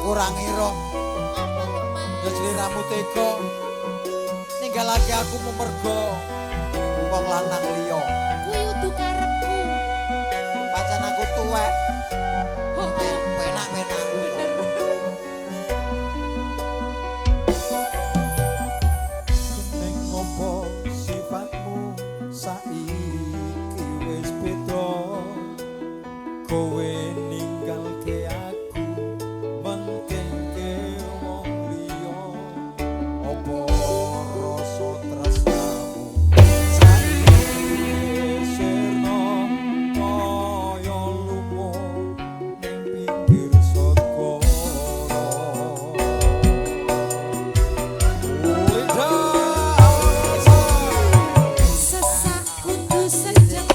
kurang ira. Ya sliramu tega ninggalake aku memergo wong lanang liya. Kuwi udu karepku. Pancen aku tuwek. Oh, Penak-penak. Ning ngopo sifatmu saiki wis beda. Kowe ninggalke aku mentingke wong liya. Apa rasa tresnamu saiki sirna kaya lumut ning pinggir segara. sesak kudu sejeng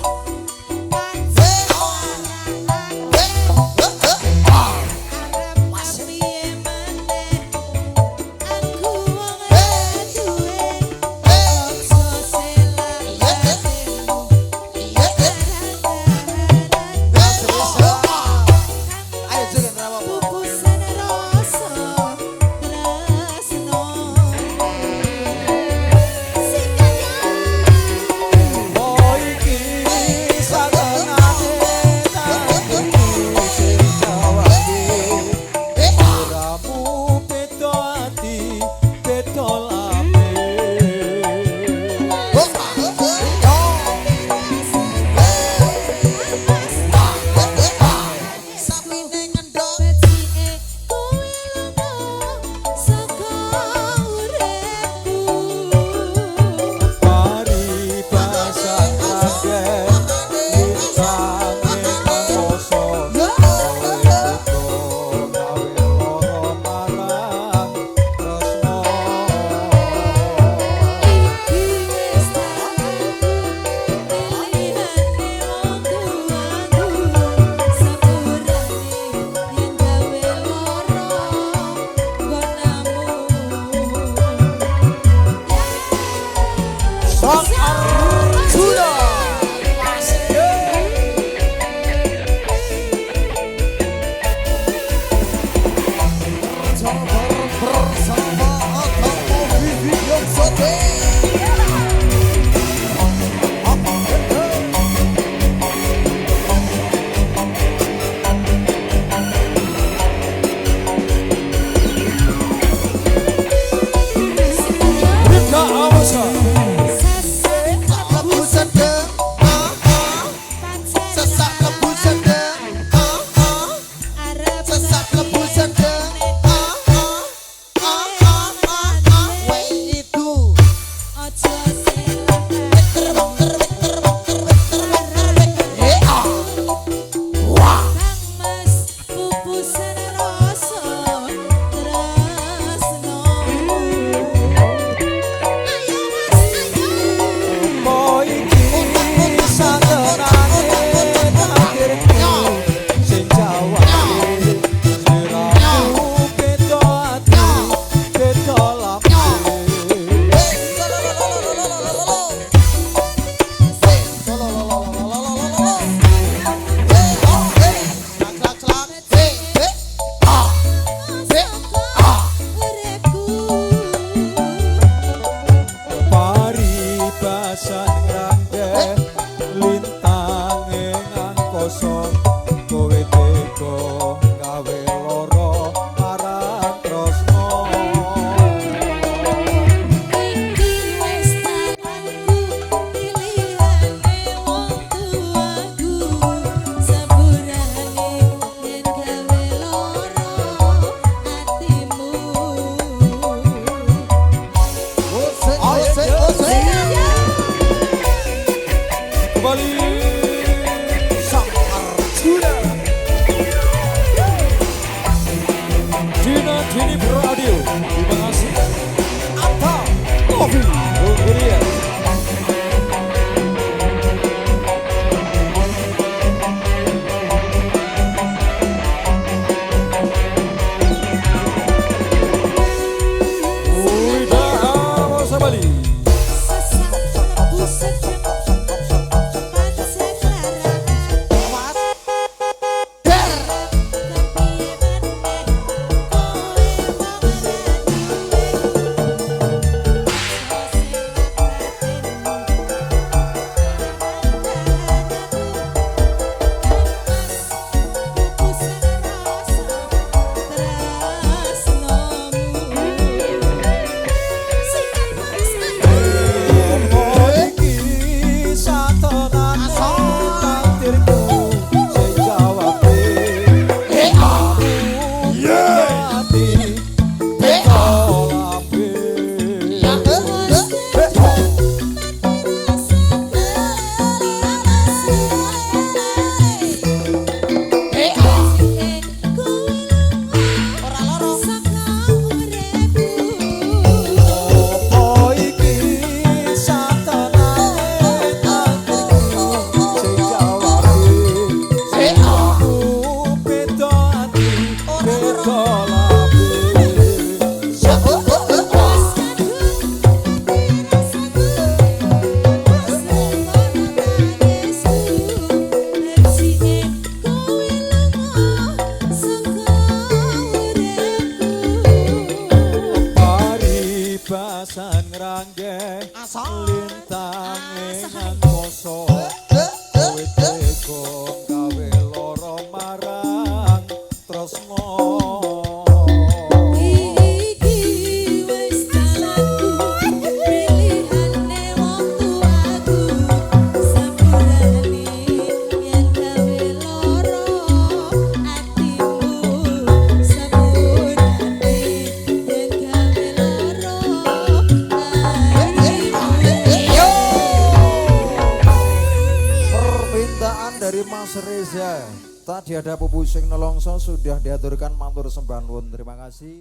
kebebasan ngerangge Asa. lintange ngangkoso kowe teko gawe loro marang tresno Iki wis jalanku pilihane wong tuaku sampurane yen gawe loro atimu sampurane yen gawe loro atimu. Permintaan dari Mas Reza. Tadi ada pupusing nelongso sudah diaturkan matur sembah nuwun. Terima kasih.